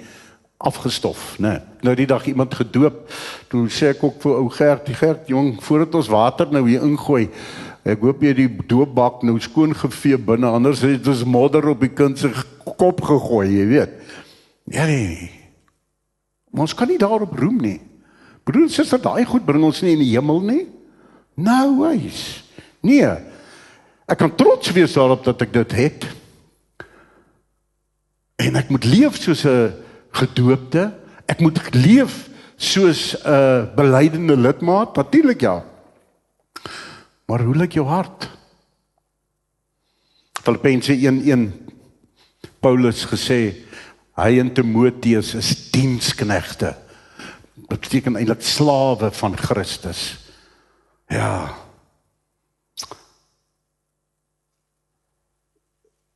afgestof, né? Nou die dag iemand gedoop, toe sê ek ook vir ou Gert, jong, voordat ons water nou hier ingooi, ek hoop jy die doopbak nou skoon gevee binne, anders het ons modder op die kind se kop gegooi, jy weet. Ja nee, maar ons kan nie daarop roem nie. Broer en suster, daai goed bring ons nie in die hemel nie. Nou wys. Nee, ek kan trots wees daarop dat ek dit het. En ek moet leef soos 'n gedoopte, ek moet leef soos 'n belydende lidmaat, natuurlik ja. Maar hoe lyk jou hart? Filippense 1:1, Paulus gesê, hy en Timoteus is diensknegte. Dit beteken eintlik slawe van Christus. Ja.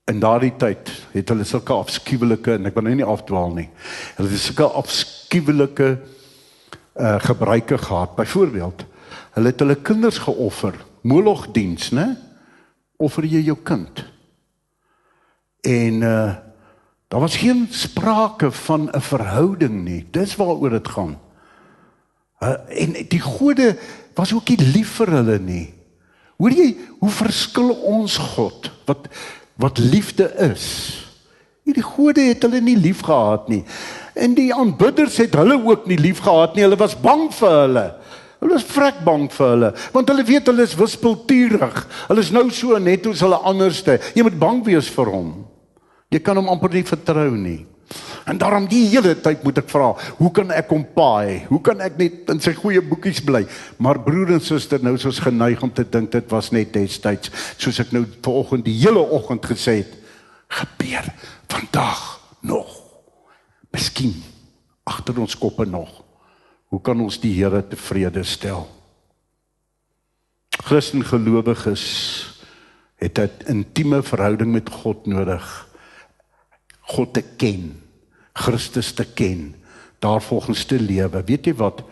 In daardie tyd het hulle sulke afskuwelike, en ek wil nou nie afdwaal nie, hulle het sulke afskuwelike gebruike gehad. Byvoorbeeld, hulle het hulle kinders geoffer, Mologdiens, né? Offer jy jou kind. En daar was geen sprake van 'n verhouding nie. Dis waaroor dit gaan. En die gode was ook nie lief vir hulle nie. Hoor jy, hoe verskil ons God, wat liefde is? Die gode het hulle nie lief gehad nie. En die aanbidders het hulle ook nie lief gehad nie. Hulle was bang vir hulle. Hulle is vrek bang vir hulle, want hulle weet hulle is wispelturig. Hulle is nou so net soos hulle anderste. Jy moet bang wees vir hom. Jy kan hom amper nie vertrou nie. En daarom die hele tyd moet ek vra, hoe kan ek hom paai? Hoe kan ek net in sy goeie boekies bly? Maar broer en suster, nou is ons geneig om te dink dit was net destyds, soos ek nou vanoggend die hele oggend gesê het, gebeur vandag nog. Miskien agter ons koppe nog. Hoe kan ons die Here tevrede stel? Christen gelowiges het 'n intieme verhouding met God nodig. God te ken, Christus te ken, daarvolgens te lewe. Weet jy wat?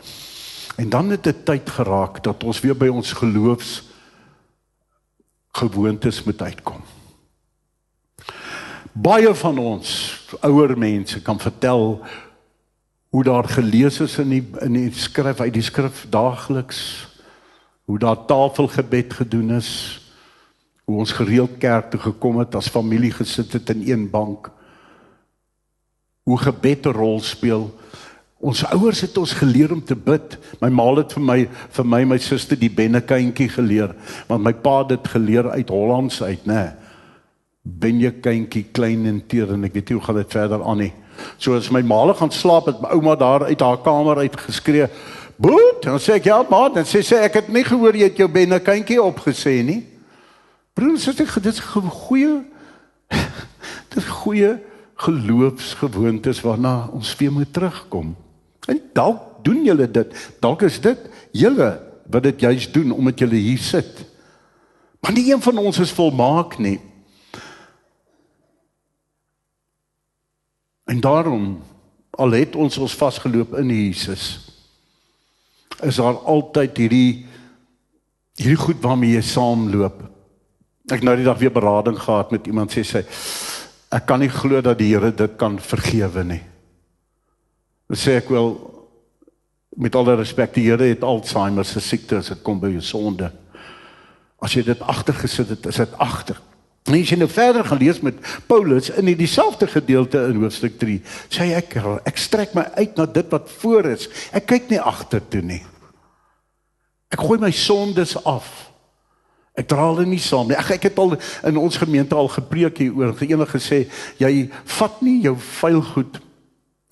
En dan het dit tyd geraak dat ons weer by ons geloofsgewoontes moet uitkom. Baie van ons, ouer mense, kan vertel hoe daar gelees is in die skrif, uit die skrif daagliks, hoe daar tafelgebed gedoen is, hoe ons gereeld kerk toe gekom het, as familie gesit het in een bank, hoe gebed 'n rol speel. Ons ouers het ons geleer om te bid. My ma het vir my suster die bennekindjie geleer, want my pa het dit geleer uit Hollands uit, né? Bennekindjie, klein en teer, en ek weet nie hoe gaan dit verder aan nie. So as my ma gaan slaap, het my ouma daar uit haar kamer uitgeskree, "Boet!" Dan sê ek, "Ja, ma," dan sê sy, "Ek het nie gehoor jy het jou bennekindjie opgesê nie." Broer, dit is goeie geloofsgewoontes waarna ons weer moet terugkom. En dalk doen julle dit, dalk is dit julle wat dit juist doen, omdat julle hier sit. Maar nie een van ons is volmaak nie. En daarom, al het ons vasgeloop in Jesus, is daar altyd hierdie goed waarmee jy saamloop. Ek het nou die dag weer berading gehad met iemand, sê sy, ek kan nie glo dat die Here dit kan vergewe nie. Dan sê ek wel, met alle respek, die Here het Alzheimer se siekte as dit kom by jou sonde. As jy dit agtergesit het, is dit agter. En as jy nou verder gaan lees met Paulus in dieselfde gedeelte in hoofstuk 3, sê ek strek my uit na dit wat voor is. Ek kyk nie agter toe nie. Ek gooi my sondes af. Ek dra hulle nie saam nie. Ek het al in ons gemeente al gepreek hieroor. Eendag gesê, jy vat nie jou vuil goed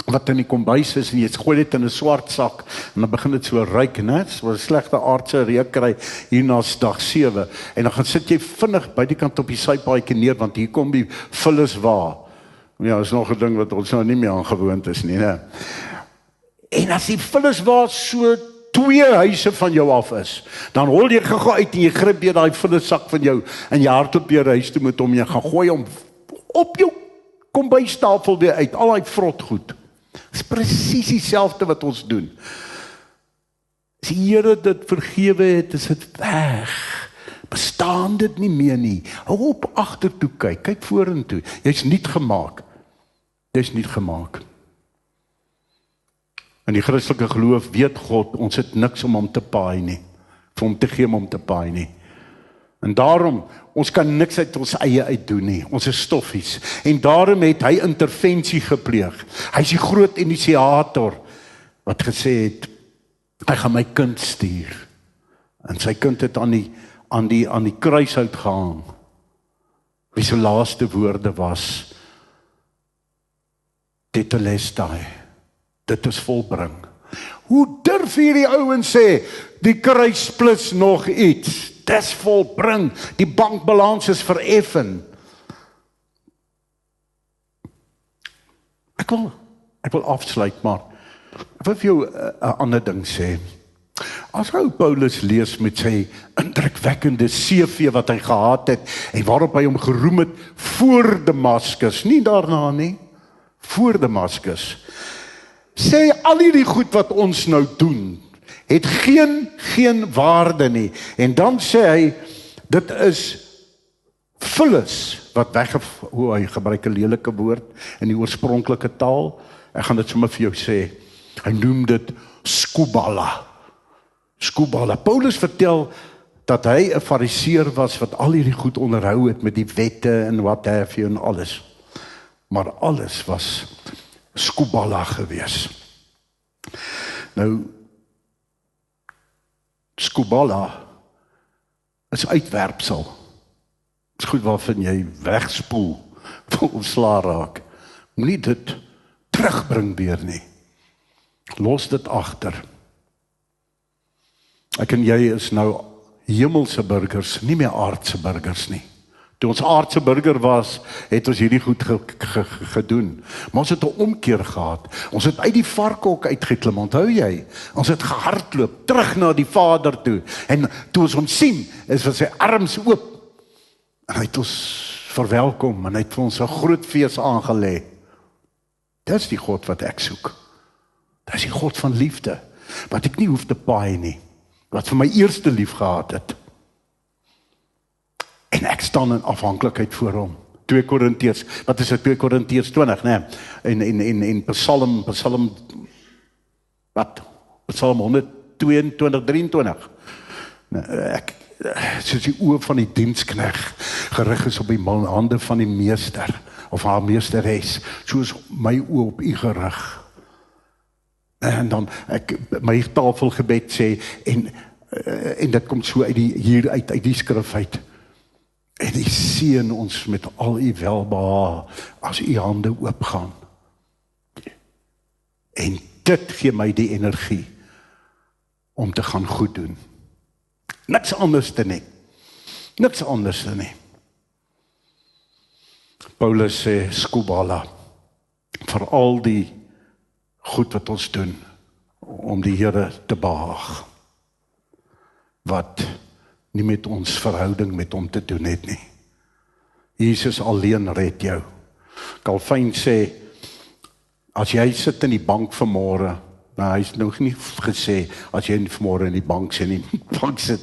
wat in die kombuis is, en jy gooi dit in 'n swart sak, en dan begin dit so ruik, né? So 'n slegte aardse reuk kry hier na dag 7, en dan gaan sit jy vinnig by die kant op die sypaadjie neer, want hier kom die vulliswa. Ja, is nog 'n ding wat ons nou nie meer aangewoond is nie, né? En as die vulliswa so 2 huise van jou af is, dan hol jy gou uit en jy gryp weer daai vullissak van jou, en jy hardloop weer huis toe met hom, jy gaan gooi hom op jou kombuistafel weer uit, al daai vrot goed. Dis presies dieselfde wat ons doen. As die Here dit vergewe het, is dit weg. Bestaan dit nie meer nie. Hou op agtertoe kyk, kyk vorentoe. Jy's nuut gemaak. Jy's nuut gemaak. In die Christelike geloof weet God, ons het niks om hom te paai nie. Vir hom te gee om hom te paai nie. En daarom, ons kan niks uit ons eie uitdoen nie. Ons is stoffies. En daarom het hy intervensie gepleeg. Hy is die groot inisiator wat gesê het, hy gaan my kind stuur. En sy kind het aan die kruishout gehang. Wie sy laaste woorde was, tetelestai. Dit is volbring. Hoe durf hierdie ouens sê, die kruis plus nog iets? Dis volbring, die bankbalans is vereffen. Ek wil afsluit, maar ek wil vir jou 'n ander ding sê. As ou Paulus lees met sy indrukwekkende CV wat hy gehad het, en waarop hy hom geroem het voor Damaskus, nie daarna nie, voor Damaskus, sê al hierdie goed wat ons nou doen, het geen waarde nie. En dan sê hy, dit is vullis, wat hoe hy gebruik 'n lelike woord in die oorspronklike taal. Ek gaan dit sommer vir jou sê. Hy noem dit skubala. Skubala. Paulus vertel dat hy 'n fariseer was wat al hierdie goed onderhou het met die wette en wat have you en alles. Maar alles was skubala gewees. Nou, skubala is uitwerpsel. Dit is goed waarvan jy wegspoel, ontslae raak. Moenie dit terugbring weer nie. Los dit agter. Ek en jy is nou hemelse burgers, nie meer aardse burgers nie. Toe ons aardse burger was, het ons hierdie goed gedoen. Maar ons het 'n omkeer gehad. Ons het uit die varkhok uitgeklim, onthou jy? Ons het gehardloop, terug na die Vader toe. En toe ons hom sien, is sy arms oop. En hy het ons verwelkom, en hy het vir ons 'n groot fees aangelê. Dis die God wat ek soek. Dis die God van liefde, wat ek nie hoef te paai nie. Wat vir my eerste lief gehad het. En ek staan in afhanklikheid voor hom. 2 Korintiërs, wat is dit, 2 Korintiërs 20, nee, en Psalm, wat? Psalm 122, 23. Soos die oë van die dienskneg gerig is op die hande van die meester, of haar meesteres, soos my oë op u gerig. En dan, my tafelgebed sê, en dit kom so hier uit die skrif uit, en u seën ons met al u welbehae, as u hande oopgaan. En dit gee my die energie, om te gaan goed doen. Niks anders te nie. Niks anders te nie. Paulus sê, skubala, vir al die goed wat ons doen, om die Here te behaag, wat nie met ons verhouding met hom te doen het nie. Jesus alleen red jou. Calvin sê, as jy sit in die bank vanmôre, nou hy het nog nie gesê, as jy vanmôre in die bank sit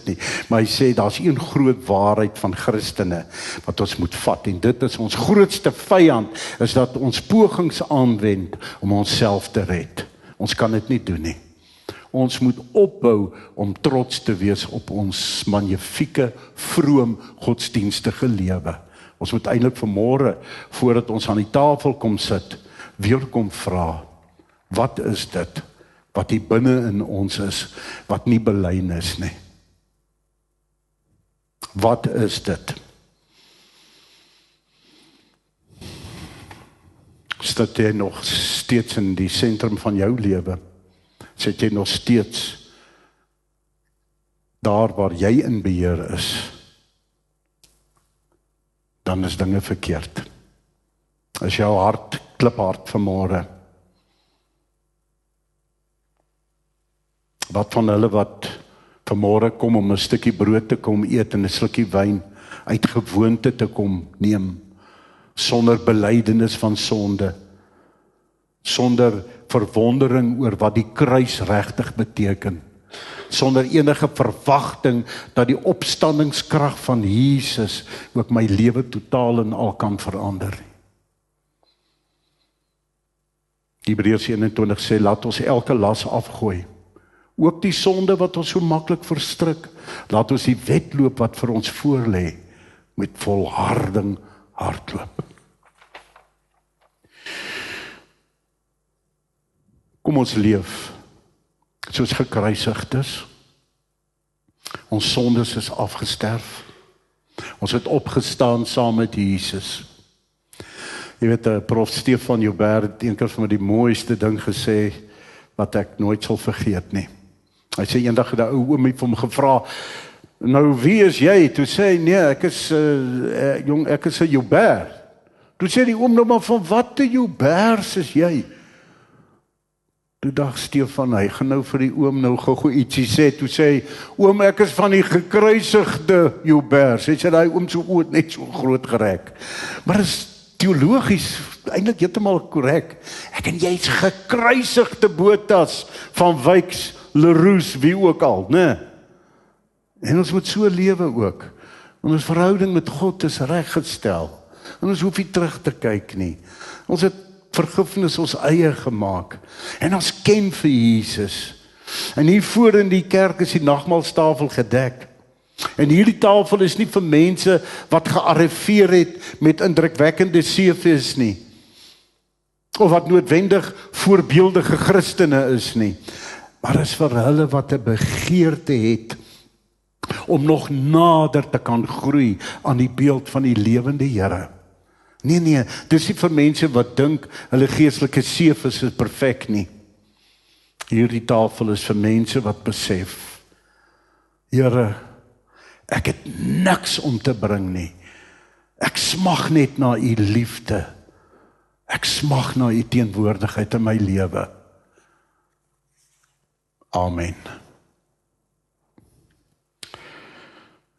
nie, maar hy sê, daar is een groot waarheid van Christene, wat ons moet vat, en dit is ons grootste vyand, is dat ons pogings aanwend, om onsself te red. Ons kan dit nie doen nie. Ons moet opbou, om trots te wees op ons magnifieke, vroom, godsdienstige lewe. Ons moet eintlik vanmôre, voordat ons aan die tafel kom sit, weer kom vra, wat is dit, wat hier binne in ons is, wat nie belyn is nie. Wat is dit? Sit jy nog steeds in die sentrum van jou lewe? Sit jy nog steeds daar waar jy in beheer is? Dan is dinge verkeerd. Is jou hart kliphard vanmôre? Wat van hulle wat vanmôre kom om 'n stukkie brood te kom eet en 'n slukkie wyn uit gewoonte te kom neem, sonder belydenis van sonde, sonder verwondering oor wat die kruis regtig beteken, sonder enige verwagting dat die opstandingskrag van Jesus ook my lewe totaal en al kan verander. Hebreërs 21 sê, laat ons elke las afgooi, ook die sonde wat ons so maklik verstrik, laat ons die wedloop wat vir ons voorlê, met volharding hardloop. Kom ons leef soos gekruisigdes. Ons sondes is afgesterf. Ons het opgestaan saam met Jesus. Jy weet, prof Stefan Joubert het eendag vir my die mooiste ding gesê, wat ek nooit sal vergeet nie. Hy sê eendag het 'n ou oomie vir hom gevra, nou wie is jy? Toe sê hy, nee, ek is jong, ek is 'n Joubert. Toe sê die oom nou, maar van watte Jouberts is jy? Toe dag Stefan, hy gaan nou vir die oom nou gou ietsie sê. Toe sê hy, oom, ek is van die gekruisigde Jouberts. Hy sê, daai oom so oud net so groot gerek. Maar is teologies eintlik heeltemal korrek. Ek en jy is gekruisigde Botas van Wyks, Leroux, wie ook al, né? En ons moet so lewe ook. En ons verhouding met God is reggestel. En ons hoef nie terug te kyk nie. Ons het vergifnis ons eie gemaak. En ons ken vir Jesus. En hier voor in die kerk is die nagmaalstafel gedek. En hierdie tafel is nie vir mense wat gearriveer het met indrukwekkende CV's nie. Of wat noodwendig voorbeeldige Christene is nie. Maar is vir hulle wat 'n begeerte het om nog nader te kan groei aan die beeld van die lewende Here. Nee, dis nie vir mense wat dink hulle geestelike CV's is perfek nie. Hierdie tafel is vir mense wat besef, Here, ek het niks om te bring nie. Ek smag net na u liefde. Ek smag na u teenwoordigheid in my lewe. Amen.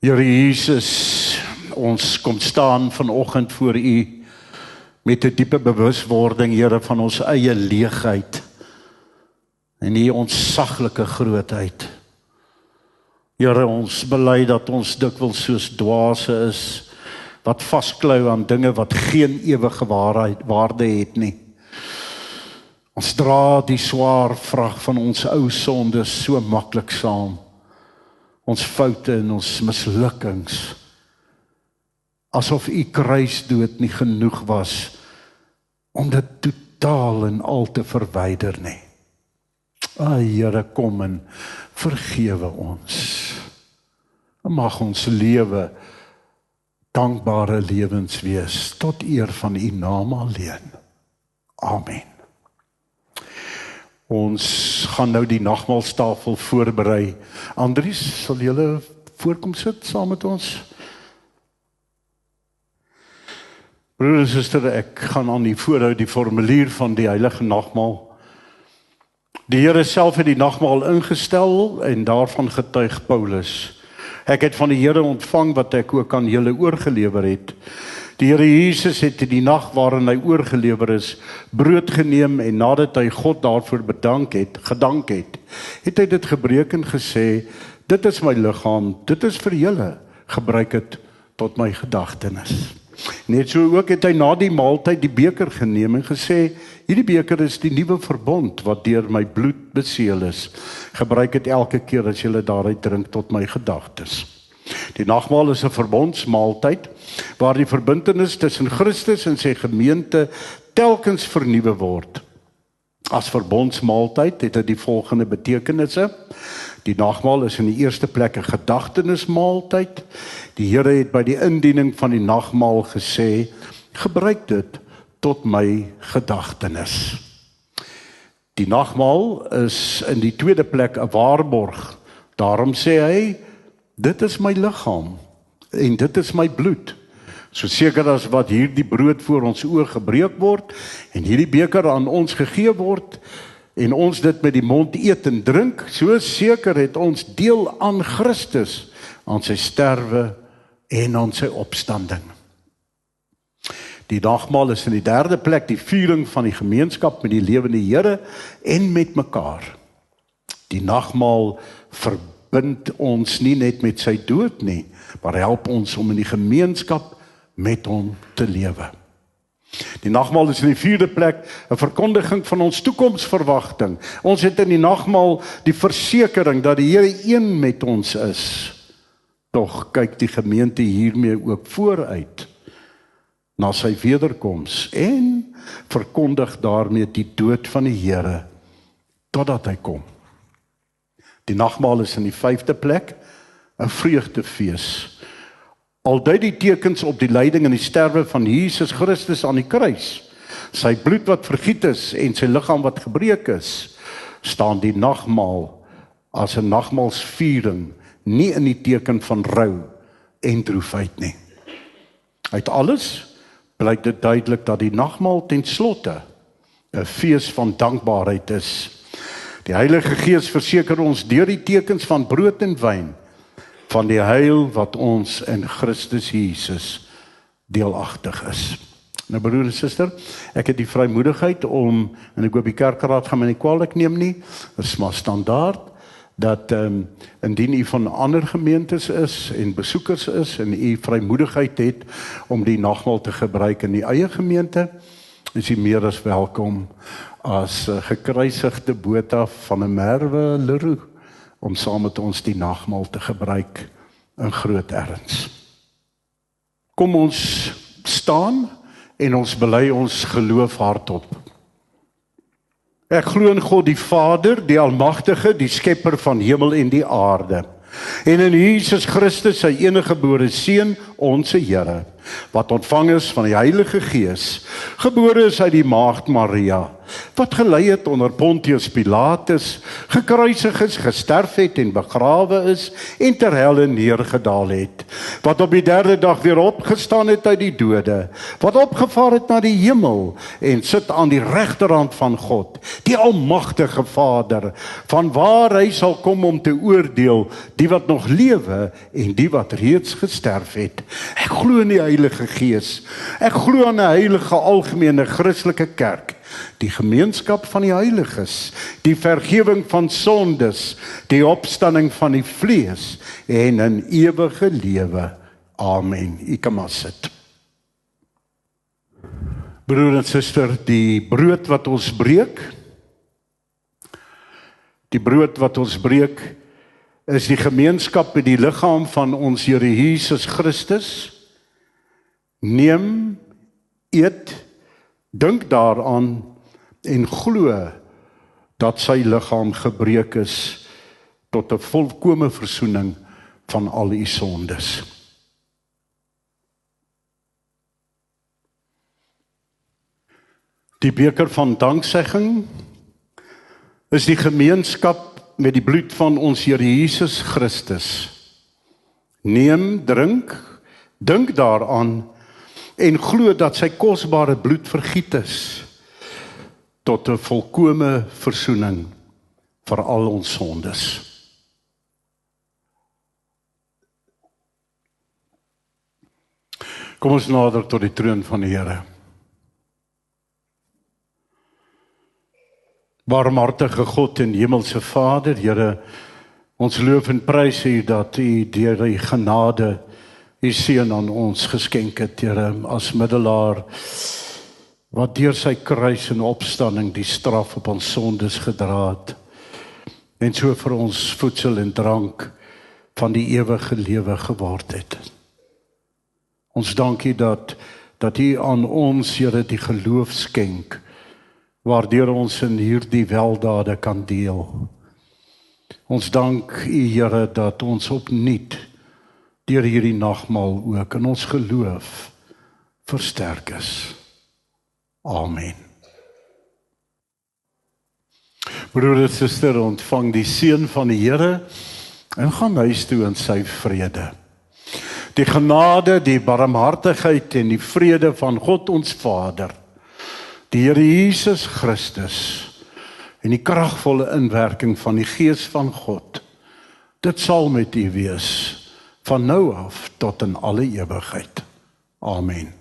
Here Jesus, ons kom staan vanoggend voor u met 'n diepe bewuswording, Here, van ons eie leegheid en u ontsaglike grootheid. Here, ons bely dat ons dikwels soos dwaase is, wat vasklou aan dinge wat geen ewige waarde het nie. Ons dra die swaar vrag van ons ou sondes so maklik saam. Ons foute en ons mislukkings. Asof u kruisdood nie genoeg was om dit totaal en al te verwyder nie. Here, kom en vergewe ons. Mag ons lewe dankbare lewens wees tot eer van u naam alleen. Amen. Ons gaan nou die nagmaalstafel voorberei. Andries, sal julle voorkom sit saam met ons? Broer en suster, ek gaan aan u voorhou die formulier van die heilige nagmaal. Die Here self het die nagmaal ingestel en daarvan getuig Paulus. Ek het van die Here ontvang wat ek ook aan julle oorgelewer het. Die Here Jesus het in die nag waarin hy oorgelewer is, brood geneem en nadat hy God daarvoor gedank het, het hy dit gebreek en gesê, dit is my liggaam, dit is vir julle, gebruik dit tot my gedagtenis. Net so ook het hy na die maaltyd die beker geneem en gesê, hierdie beker is die nuwe verbond wat deur my bloed beseël is. Gebruik dit elke keer as julle daaruit drink tot my gedagtes. Die nagmaal is 'n verbondsmaaltyd waar die verbintenis tussen Christus en sy gemeente telkens vernuwe word. As verbondsmaaltyd het dit die volgende betekenisse. Die nagmaal is in die eerste plek 'n gedagtenismaaltyd. Die Here het by die indiening van die nagmaal gesê, gebruik dit tot my gedagtenis. Die nagmaal is in die tweede plek 'n waarborg. Daarom sê hy, dit is my liggaam en dit is my bloed. So seker as wat hierdie brood voor ons oë gebreek word en hierdie beker aan ons gegee word en ons dit met die mond eet en drink, so seker het ons deel aan Christus, aan sy sterwe en aan sy opstanding. Die nagmaal is in die derde plek die viering van die gemeenskap met die lewende Here en met mekaar. Die nagmaal verbind ons nie net met sy dood nie, maar help ons om in die gemeenskap met hom te lewe. Die nagmaal is in die vierde plek 'n verkondiging van ons toekomsverwagting. Ons het in die nagmaal die versekering dat die Here een met ons is. Tog kyk die gemeente hiermee ook vooruit na sy wederkoms en verkondig daarmee die dood van die Here totdat hy kom. Die nagmaal is in die vyfde plek 'n vreugdefees. Al dui die tekens op die lyding en die sterwe van Jesus Christus aan die kruis, sy bloed wat vergiet is en sy liggaam wat gebreek is, staan die nagmaal as 'n nagmaalsviering nie in die teken van rou en droefheid nie. Uit alles blyk dit duidelik dat die nagmaal ten slotte 'n fees van dankbaarheid is. Die Heilige Gees verseker ons deur die tekens van brood en wyn van die heil wat ons in Christus Jesus deelagtig is. Nou broer en suster, ek het die vrymoedigheid om, en ek hoop die kerkraad gaan my nie kwaadlik neem nie, dit is maar standaard, dat indien u van ander gemeentes is en besoekers is en u vrymoedigheid het om die nagmaal te gebruik in die eie gemeente, is u meer as welkom as gekruisigde Botha van 'n Merwe Leroux om saam met ons die nagmaal te gebruik in groot erns. Kom ons staan en ons bely ons geloof hardop. Ek glo in God die Vader, die Almagtige, die skepper van hemel en die aarde, en in Jesus Christus, sy enige gebore Seun, ons Here, wat ontvang is van die Heilige Gees, gebore is uit die maagd Maria, wat gelei het onder Pontius Pilatus, gekruisig is, gesterf het en begrawe is en ter helle neergedaal het, wat op die derde dag weer opgestaan het uit die dode, wat opgevaar het na die hemel en sit aan die regterhand van God, die almagtige Vader, van waar hy sal kom om te oordeel die wat nog lewe en die wat reeds gesterf het. Ek glo in die Heilige Gees. Ek glo aan 'n heilige algemene Christelike kerk, die gemeenskap van die heiliges, die vergifnis van sondes, die opstanding van die vlees en 'n ewige lewe. Amen. U kan maar sit. Broer en suster, die brood wat ons breek, is die gemeenskap met die liggaam van ons Here Jesus Christus. Neem, eet, dink daaraan en glo dat sy liggaam gebreek is tot 'n volkome versoening van al u sondes. Die beker van danksegging is die gemeenskap met die bloed van ons Here Jesus Christus. Neem, drink, dink daaraan en glo dat sy kosbare bloed vergiet is tot 'n volkome versoening vir al ons sondes. Kom ons nader tot die troon van die Here. Barmhartige God en hemelse Vader, Here, ons loof en prys U dat U deur die genade U seun aan ons geskenk het, Here, as middelaar wat deur sy kruis en opstanding die straf op ons sondes gedra het en so vir ons voedsel en drank van die ewige lewe geword het. Ons dank U dat U aan ons, Here, die geloof skenk, waardeur ons in hierdie weldade kan deel. Ons dank U, Here, dat ons opnuut deur hierdie nagmaal ook in ons geloof versterk is. Amen. Broer en suster, ontvang die seën van die Here en gaan huis toe in sy vrede. Die genade, die barmhartigheid en die vrede van God ons Vader, die Here Jesus Christus en die kragvolle inwerking van die Gees van God, dit sal met u wees van nou af tot in alle ewigheid. Amen.